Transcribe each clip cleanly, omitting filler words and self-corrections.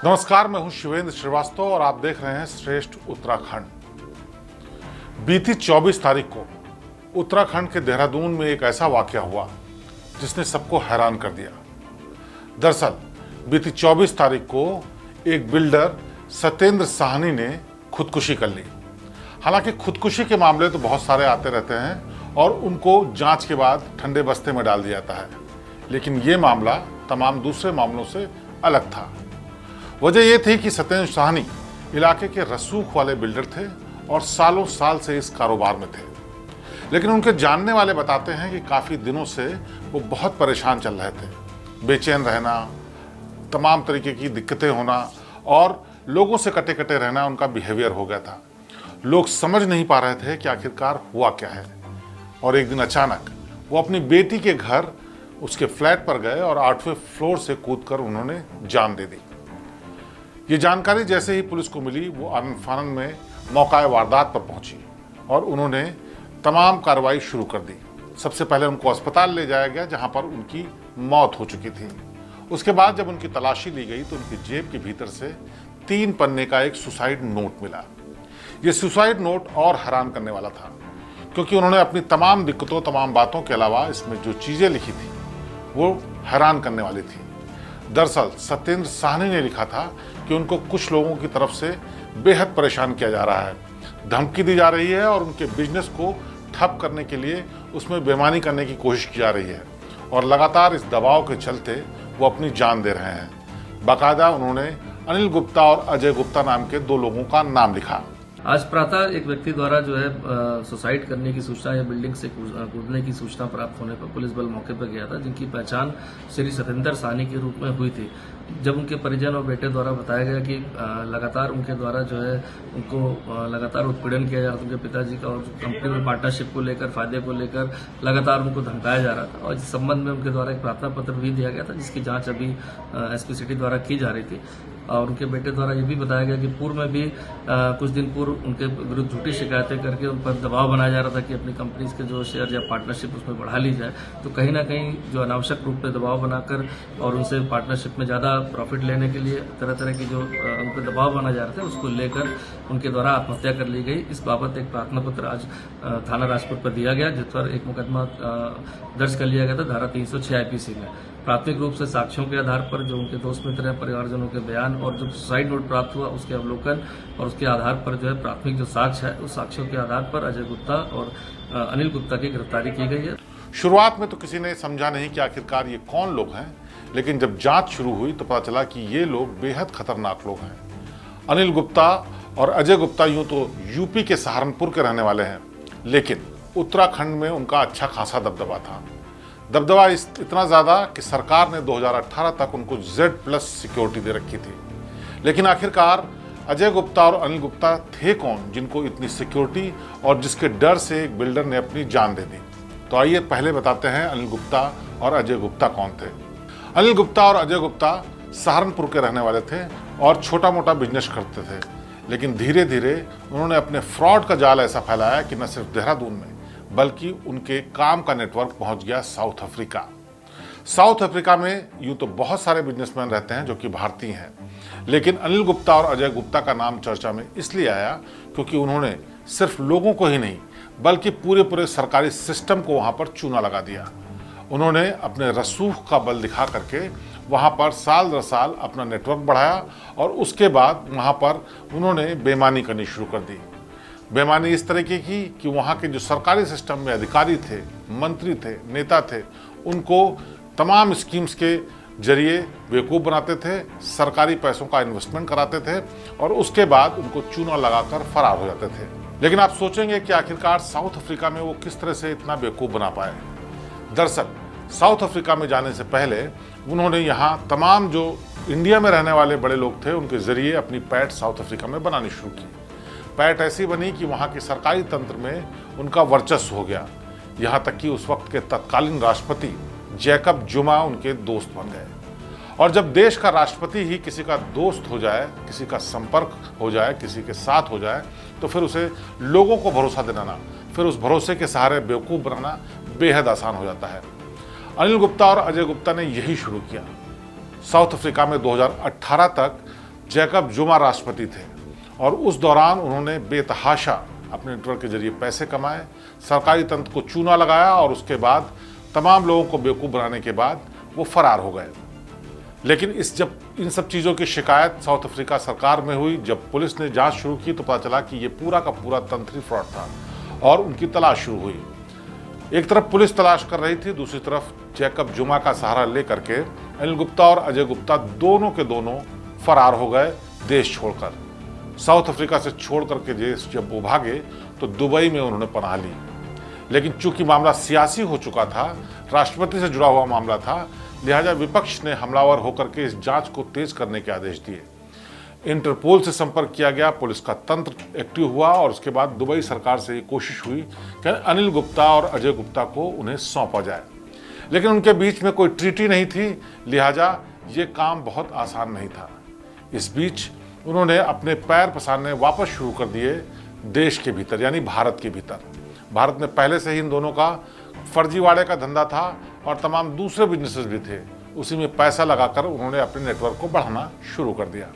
नमस्कार, मैं हूं शिवेंद्र श्रीवास्तव और आप देख रहे हैं श्रेष्ठ उत्तराखंड। बीती 24 तारीख को उत्तराखंड के देहरादून में एक ऐसा वाकया हुआ जिसने सबको हैरान कर दिया। दरअसल बीती 24 तारीख को एक बिल्डर सत्येंद्र साहनी ने खुदकुशी कर ली। हालांकि खुदकुशी के मामले तो बहुत सारे आते रहते हैं और उनको जांच के बाद ठंडे बस्ते में डाल दिया जाता है, लेकिन ये मामला तमाम दूसरे मामलों से अलग था। वजह यह थी कि सत्येंद्र साहनी इलाके के रसूख वाले बिल्डर थे और सालों साल से इस कारोबार में थे। लेकिन उनके जानने वाले बताते हैं कि काफ़ी दिनों से वो बहुत परेशान चल रहे थे। बेचैन रहना, तमाम तरीके की दिक्कतें होना और लोगों से कटे कटे रहना उनका बिहेवियर हो गया था। लोग समझ नहीं पा रहे थे कि आखिरकार हुआ क्या है। और एक दिन अचानक वो अपनी बेटी के घर उसके फ्लैट पर गए और 8वें फ्लोर से कूदकर उन्होंने जान दे दी। ये जानकारी जैसे ही पुलिस को मिली, वो आनन फानन में मौका वारदात पर पहुंची और उन्होंने तमाम कार्रवाई शुरू कर दी। सबसे पहले उनको अस्पताल ले जाया गया जहां पर उनकी मौत हो चुकी थी। उसके बाद जब उनकी तलाशी ली गई तो उनकी जेब के भीतर से 3 पन्ने का एक सुसाइड नोट मिला। ये सुसाइड नोट और हैरान करने वाला था, क्योंकि उन्होंने अपनी तमाम दिक्कतों, तमाम बातों के अलावा इसमें जो चीज़ें लिखी थी वो हैरान करने वाली थी। दरअसल सत्येंद्र साहनी ने लिखा था कि उनको कुछ लोगों की तरफ से बेहद परेशान किया जा रहा है, धमकी दी जा रही है और उनके बिजनेस को ठप करने के लिए उसमें बेईमानी करने की कोशिश की जा रही है और लगातार इस दबाव के चलते वो अपनी जान दे रहे हैं। बाकायदा उन्होंने अनिल गुप्ता और अजय गुप्ता नाम के 2 लोगों का नाम लिखा। आज प्रातः एक व्यक्ति द्वारा जो है सुसाइड करने की सूचना या बिल्डिंग से कूदने की सूचना प्राप्त होने पर पुलिस बल मौके पर गया था, जिनकी पहचान श्री सत्येंद्र साहनी के रूप में हुई थी। जब उनके परिजन और बेटे द्वारा बताया गया कि लगातार उनके द्वारा जो है उनको लगातार उत्पीड़न किया जा रहा था, उनके पिताजी का और कंपनी में पार्टनरशिप को लेकर, फायदे को लेकर लगातार उनको धमकाया जा रहा था और इस संबंध में उनके द्वारा एक प्रार्थना पत्र भी दिया गया था, जिसकी जांच अभी एसपी सिटी द्वारा की जा रही थी। और उनके बेटे द्वारा ये भी बताया गया कि पूर्व में भी कुछ दिन पूर्व उनके विरुद्ध झूठी शिकायतें करके उन पर दबाव बनाया जा रहा था कि अपनी कंपनीज के जो शेयर या पार्टनरशिप उसमें बढ़ा ली जाए। तो कहीं ना कहीं जो अनावश्यक रूप से दबाव बनाकर और उनसे पार्टनरशिप में ज़्यादा प्रॉफिट लेने के लिए तरह तरह की जो उन पर दबाव बना जा रहा था, उसको लेकर उनके द्वारा आत्महत्या कर ली गई। इस बाबत एक प्रार्थना पत्र आज थाना राजपुर पर दिया गया, जिस पर एक मुकदमा दर्ज कर लिया गया था धारा 306 आईपीसी में। प्राथमिक रूप से साक्ष्यों के आधार पर जो उनके दोस्त मित्र हैं, परिवारजनों के बयान और जो सुसाइड नोट प्राप्त हुआ उसके अवलोकन और उसके आधार पर जो है प्राथमिक जो साक्ष्य है उस साक्ष्यों के आधार पर अजय गुप्ता और अनिल गुप्ता की गिरफ्तारी की गई है। शुरुआत में तो किसी ने समझा नहीं कि आखिरकार ये कौन लोग हैं, लेकिन जब जांच शुरू हुई तो पता चला कि ये लोग बेहद खतरनाक लोग हैं। अनिल गुप्ता और अजय गुप्ता यूं तो यूपी के सहारनपुर के रहने वाले हैं, लेकिन उत्तराखंड में उनका अच्छा खासा दबदबा था। दबदबा इतना ज़्यादा कि सरकार ने 2018 तक उनको Z+ सिक्योरिटी दे रखी थी। लेकिन आखिरकार अजय गुप्ता और अनिल गुप्ता थे कौन जिनको इतनी सिक्योरिटी और जिसके डर से एक बिल्डर ने अपनी जान दे दी? तो आइए पहले बताते हैं अनिल गुप्ता और अजय गुप्ता कौन थे। अनिल गुप्ता और अजय गुप्ता सहारनपुर के रहने वाले थे और छोटा मोटा बिजनेस करते थे, लेकिन धीरे धीरे उन्होंने अपने फ्रॉड का जाल ऐसा फैलाया कि न सिर्फ देहरादून में बल्कि उनके काम का नेटवर्क पहुंच गया साउथ अफ्रीका। साउथ अफ्रीका में यूं तो बहुत सारे बिजनेसमैन रहते हैं जो कि भारतीय हैं, लेकिन अनिल गुप्ता और अजय गुप्ता का नाम चर्चा में इसलिए आया क्योंकि उन्होंने सिर्फ लोगों को ही नहीं बल्कि पूरे सरकारी सिस्टम को वहां पर चूना लगा दिया। उन्होंने अपने रसूख का बल दिखा करके वहां पर साल दर साल अपना नेटवर्क बढ़ाया और उसके बाद वहां पर उन्होंने बेईमानी करनी शुरू कर दी। बेईमानी इस तरीके की कि वहाँ के जो सरकारी सिस्टम में अधिकारी थे, मंत्री थे, नेता थे, उनको तमाम स्कीम्स के जरिए बेवकूफ़ बनाते थे, सरकारी पैसों का इन्वेस्टमेंट कराते थे और उसके बाद उनको चूना लगाकर फरार हो जाते थे। लेकिन आप सोचेंगे कि आखिरकार साउथ अफ्रीका में वो किस तरह से इतना बेवकूफ़ बना पाए। दरअसल साउथ अफ्रीका में जाने से पहले उन्होंने यहाँ तमाम जो इंडिया में रहने वाले बड़े लोग थे उनके जरिए अपनी पैठ साउथ अफ्रीका में बनानी शुरू की। पैठ ऐसी बनी कि वहाँ के सरकारी तंत्र में उनका वर्चस्व हो गया, यहाँ तक कि उस वक्त के तत्कालीन राष्ट्रपति जैकब जुमा उनके दोस्त बन गए। और जब देश का राष्ट्रपति ही किसी का दोस्त हो जाए, किसी का संपर्क हो जाए, किसी के साथ हो जाए, तो फिर उसे लोगों को भरोसा दिलाना, फिर उस भरोसे के सहारे बेवकूफ़ बनाना बेहद आसान हो जाता है। अनिल गुप्ता और अजय गुप्ता ने यही शुरू किया। साउथ अफ्रीका में 2018 तक जैकब जुमा राष्ट्रपति थे और उस दौरान उन्होंने बेतहाशा अपने नेटवर्क के जरिए पैसे कमाए, सरकारी तंत्र को चूना लगाया और उसके बाद तमाम लोगों को बेवकूफ़ बनाने के बाद वो फरार हो गए। लेकिन जब इन सब चीज़ों की शिकायत साउथ अफ्रीका सरकार में हुई, जब पुलिस ने जांच शुरू की तो पता चला कि ये पूरा का पूरा तंत्री फ्रॉड था और उनकी तलाश शुरू हुई। एक तरफ पुलिस तलाश कर रही थी, दूसरी तरफ जैकब जुमा का सहारा लेकर के अनिल गुप्ता और अजय गुप्ता दोनों के दोनों फरार हो गए देश छोड़कर। साउथ अफ्रीका से छोड़ करके देश जब वो भागे तो दुबई में उन्होंने पनाह ली। लेकिन चूंकि मामला सियासी हो चुका था, राष्ट्रपति से जुड़ा हुआ मामला था, लिहाजा विपक्ष ने हमलावर होकर के इस जांच को तेज करने के आदेश दिए। इंटरपोल से संपर्क किया गया, पुलिस का तंत्र एक्टिव हुआ और उसके बाद दुबई सरकार से ये कोशिश हुई कि अनिल गुप्ता और अजय गुप्ता को उन्हें सौंपा जाए। लेकिन उनके बीच में कोई ट्रीटी नहीं थी, लिहाजा ये काम बहुत आसान नहीं था। इस बीच उन्होंने अपने पैर पसारने वापस शुरू कर दिए देश के भीतर, यानी भारत के भीतर। भारत में पहले से ही इन दोनों का फर्जीवाड़े का धंधा था और तमाम दूसरे बिजनेसेस भी थे। उसी में पैसा लगाकर उन्होंने अपने नेटवर्क को बढ़ाना शुरू कर दिया।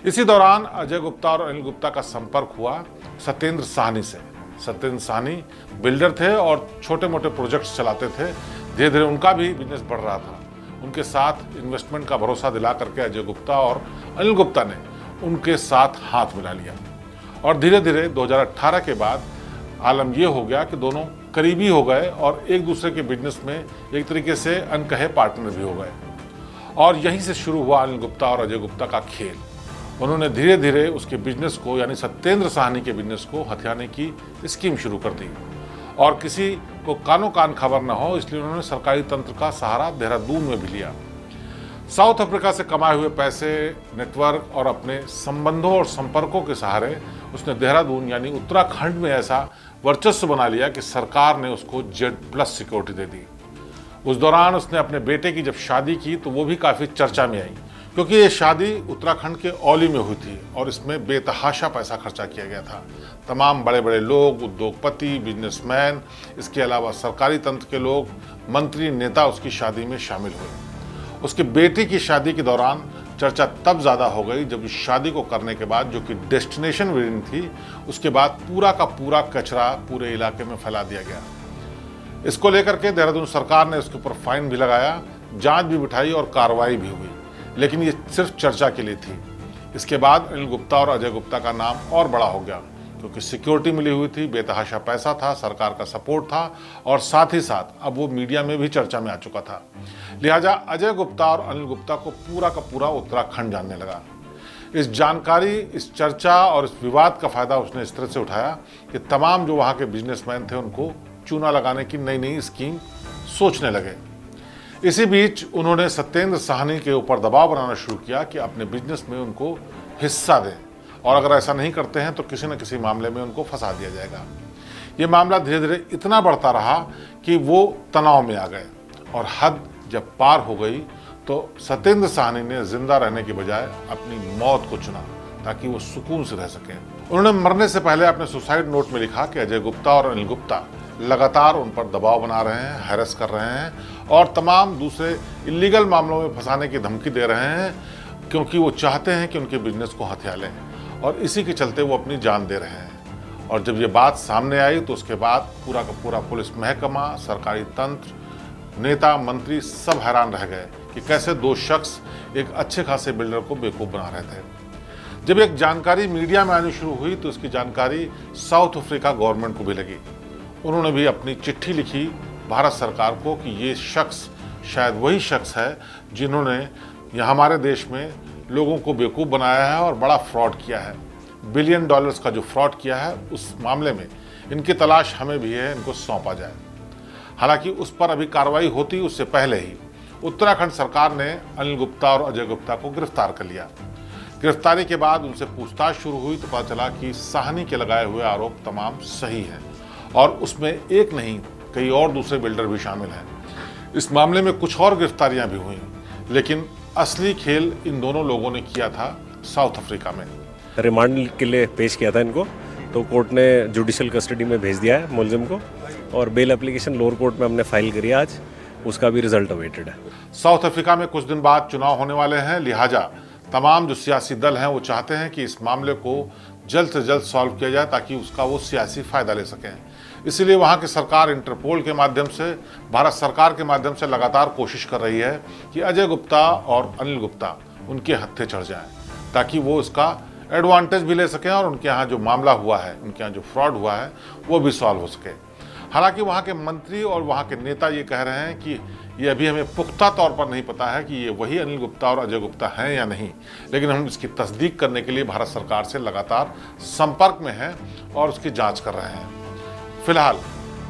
इसी दौरान अजय गुप्ता और अनिल गुप्ता का संपर्क हुआ सत्येंद्र साहनी से। सत्येंद्र साहनी बिल्डर थे और छोटे मोटे प्रोजेक्ट्स चलाते थे। धीरे धीरे उनका भी बिजनेस बढ़ रहा था। उनके साथ इन्वेस्टमेंट का भरोसा दिला करके अजय गुप्ता और अनिल गुप्ता ने उनके साथ हाथ मिला लिया और धीरे धीरे 2018 के बाद आलम यह हो गया कि दोनों करीबी हो गए और एक दूसरे के बिजनेस में एक तरीके से अनकहे पार्टनर भी हो गए। और यहीं से शुरू हुआ अनिल गुप्ता और अजय गुप्ता का खेल। उन्होंने धीरे धीरे उसके बिजनेस को, यानी सत्येंद्र साहनी के बिजनेस को हथियाने की स्कीम शुरू कर दी और किसी को कानो कान खबर न हो इसलिए उन्होंने सरकारी तंत्र का सहारा देहरादून में भी लिया। साउथ अफ्रीका से कमाए हुए पैसे, नेटवर्क और अपने संबंधों और संपर्कों के सहारे उसने देहरादून यानी उत्तराखंड में ऐसा वर्चस्व बना लिया कि सरकार ने उसको Z+ सिक्योरिटी दे दी। उस दौरान उसने अपने बेटे की जब शादी की तो वो भी काफ़ी चर्चा में आई, क्योंकि ये शादी उत्तराखंड के औली में हुई थी और इसमें बेतहाशा पैसा खर्चा किया गया था। तमाम बड़े बड़े लोग, उद्योगपति, बिजनेसमैन, इसके अलावा सरकारी तंत्र के लोग, मंत्री, नेता उसकी शादी में शामिल हुए। उसकी बेटी की शादी के दौरान चर्चा तब ज़्यादा हो गई जब इस शादी को करने के बाद, जो कि डेस्टिनेशन वेडिंग थी, उसके बाद पूरा का पूरा कचरा पूरे इलाके में फैला दिया गया। इसको लेकर के देहरादून सरकार ने उसके ऊपर फाइन भी लगाया, जांच भी बिठाई और कार्रवाई भी हुई, लेकिन ये सिर्फ चर्चा के लिए थी। इसके बाद अनिल गुप्ता और अजय गुप्ता का नाम और बड़ा हो गया, क्योंकि सिक्योरिटी मिली हुई थी, बेतहाशा पैसा था, सरकार का सपोर्ट था और साथ ही साथ अब वो मीडिया में भी चर्चा में आ चुका था। लिहाजा अजय गुप्ता और अनिल गुप्ता को पूरा का पूरा उत्तराखंड जानने लगा। इस जानकारी, इस चर्चा और इस विवाद का फायदा उसने इस तरह से उठाया कि तमाम जो वहाँ के बिजनेसमैन थे उनको चूना लगाने की नई नई स्कीम सोचने लगे। इसी बीच उन्होंने सत्येंद्र साहनी के ऊपर दबाव बनाना शुरू किया कि अपने बिजनेस में उनको हिस्सा दें और अगर ऐसा नहीं करते हैं तो किसी न किसी मामले में उनको फंसा दिया जाएगा। ये मामला धीरे धीरे इतना बढ़ता रहा कि वो तनाव में आ गए और हद जब पार हो गई तो सत्येंद्र साहनी ने जिंदा रहने की बजाय अपनी मौत को चुना ताकि वो सुकून से रह सकें। उन्होंने मरने से पहले अपने सुसाइड नोट में लिखा कि अजय गुप्ता और अनिल गुप्ता लगातार उन पर दबाव बना रहे हैं, हैरेस कर रहे हैं और तमाम दूसरे इलीगल मामलों में फंसाने की धमकी दे रहे हैं, क्योंकि वो चाहते हैं कि उनके बिजनेस को हथिया लें और इसी के चलते वो अपनी जान दे रहे हैं। और जब ये बात सामने आई तो उसके बाद पूरा का पूरा पुलिस महकमा, सरकारी तंत्र, नेता, मंत्री सब हैरान रह गए कि कैसे दो शख्स एक अच्छे खासे बिल्डर को बेवकूफ़ बना रहे थे। जब एक जानकारी मीडिया में आनी शुरू हुई तो इसकी जानकारी साउथ अफ्रीका गवर्नमेंट को भी लगी। उन्होंने भी अपनी चिट्ठी लिखी भारत सरकार को कि ये शख्स शायद वही शख्स है जिन्होंने यहाँ हमारे देश में लोगों को बेवकूफ़ बनाया है और बड़ा फ्रॉड किया है। $1 बिलियन का जो फ्रॉड किया है उस मामले में इनकी तलाश हमें भी है, इनको सौंपा जाए। हालांकि उस पर अभी कार्रवाई होती उससे पहले ही उत्तराखंड सरकार ने अनिल गुप्ता और अजय गुप्ता को गिरफ्तार कर लिया। गिरफ्तारी के बाद उनसे पूछताछ शुरू हुई तो पता चला कि साहनी के लगाए हुए आरोप तमाम सही हैं और उसमें एक नहीं कई और दूसरे बिल्डर भी शामिल हैं। इस मामले में कुछ और गिरफ्तारियां भी हुई, लेकिन असली खेल इन दोनों लोगों ने किया था साउथ अफ्रीका में। रिमांड के लिए पेश किया था इनको, तो कोर्ट ने जुडिशियल कस्टडी में भेज दिया है मुलजिम को और बेल एप्लीकेशन लोअर कोर्ट में हमने फाइल करी आज, उसका भी रिजल्ट अवेटेड है। साउथ अफ्रीका में कुछ दिन बाद चुनाव होने वाले हैं, लिहाजा तमाम जो सियासी दल हैं वो चाहते हैं कि इस मामले को जल्द से जल्द सॉल्व किया जाए ताकि उसका वो सियासी फायदा ले सकें। इसीलिए वहाँ की सरकार इंटरपोल के माध्यम से, भारत सरकार के माध्यम से लगातार कोशिश कर रही है कि अजय गुप्ता और अनिल गुप्ता उनके हत्थे चढ़ जाएं, ताकि वो इसका एडवांटेज भी ले सकें और उनके यहाँ जो मामला हुआ है, उनके यहाँ जो फ्रॉड हुआ है, वो भी सॉल्व हो सके। हालांकि वहाँ के मंत्री और वहाँ के नेता ये कह रहे हैं कि ये अभी हमें पुख्ता तौर पर नहीं पता है कि ये वही अनिल गुप्ता और अजय गुप्ता हैं या नहीं, लेकिन हम इसकी तस्दीक करने के लिए भारत सरकार से लगातार संपर्क में हैं और उसकी जांच कर रहे हैं। फिलहाल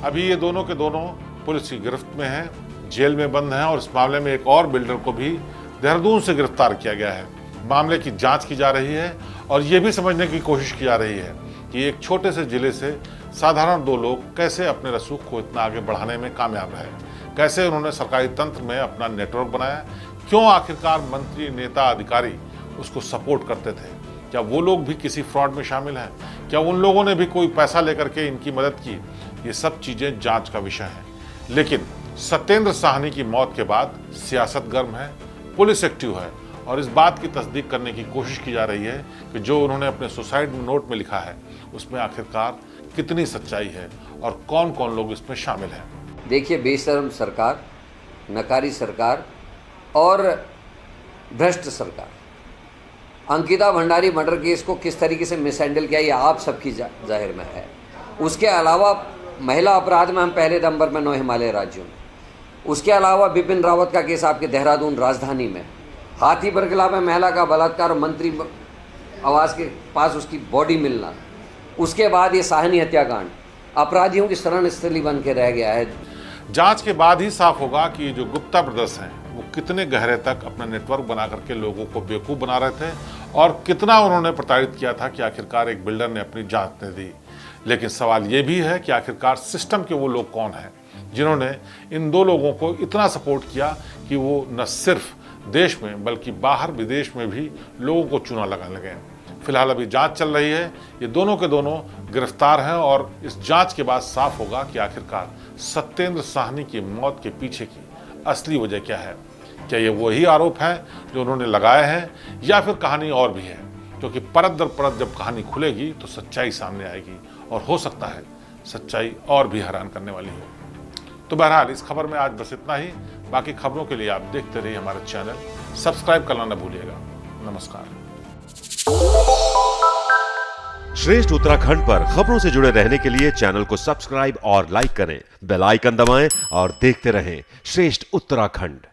अभी ये दोनों के दोनों पुलिस की गिरफ्त में हैं, जेल में बंद हैं और इस मामले में एक और बिल्डर को भी देहरादून से गिरफ्तार किया गया है। मामले की जांच की जा रही है और ये भी समझने की कोशिश की जा रही है कि एक छोटे से जिले से साधारण दो लोग कैसे अपने रसूख को इतना आगे बढ़ाने में कामयाब रहे, कैसे उन्होंने सरकारी तंत्र में अपना नेटवर्क बनाया, क्यों आखिरकार मंत्री, नेता, अधिकारी उसको सपोर्ट करते थे, क्या वो लोग भी किसी फ्रॉड में शामिल हैं, क्या उन लोगों ने भी कोई पैसा लेकर के इनकी मदद की। ये सब चीज़ें जांच का विषय है। लेकिन सत्येंद्र साहनी की मौत के बाद सियासत गर्म है, पुलिस एक्टिव है और इस बात की तस्दीक करने की कोशिश की जा रही है कि जो उन्होंने अपने सुसाइड नोट में लिखा है उसमें आखिरकार कितनी सच्चाई है और कौन कौन लोग इसमें शामिल हैं। देखिए, बेशर्म सरकार, नकारी सरकार और भ्रष्ट सरकार, अंकिता भंडारी मर्डर केस को किस तरीके से मिसहैंडल किया ये आप सबकी जाहिर में है। उसके अलावा महिला अपराध में हम पहले नंबर में 9 हिमालय राज्यों में। उसके अलावा बिपिन रावत का केस आपके देहरादून राजधानी में, हाथी बरगला में महिला का बलात्कार, मंत्री आवास के पास उसकी बॉडी मिलना, उसके बाद ये साहनी हत्याकांड अपराधियों की शरण स्थली बन के रह गया है। जांच के बाद ही साफ होगा कि ये जो गुप्ता ब्रदर्स हैं वो कितने गहरे तक अपना नेटवर्क बना करके लोगों को बेवकूफ़ बना रहे थे और कितना उन्होंने प्रताड़ित किया था कि आखिरकार एक बिल्डर ने अपनी जांच नहीं दी। लेकिन सवाल ये भी है कि आखिरकार सिस्टम के वो लोग कौन हैं जिन्होंने इन दो लोगों को इतना सपोर्ट किया कि वो न सिर्फ देश में बल्कि बाहर विदेश में भी लोगों को चूना लगाने लगे। फिलहाल अभी जांच चल रही है, ये दोनों के दोनों गिरफ्तार हैं और इस जांच के बाद साफ होगा कि आखिरकार सत्येंद्र साहनी की मौत के पीछे की असली वजह क्या है। क्या ये वही आरोप हैं जो उन्होंने लगाए हैं या फिर कहानी और भी है, क्योंकि परत दर परत जब कहानी खुलेगी तो सच्चाई सामने आएगी और हो सकता है सच्चाई और भी हैरान करने वाली हो। तो बहरहाल इस खबर में आज बस इतना ही। बाकी खबरों के लिए आप देखते रहिए हमारा चैनल, सब्सक्राइब करना न भूलिएगा। नमस्कार। श्रेष्ठ उत्तराखंड पर खबरों से जुड़े रहने के लिए चैनल को सब्सक्राइब और लाइक करें, बेल आइकन दबाएं और देखते रहें श्रेष्ठ उत्तराखंड।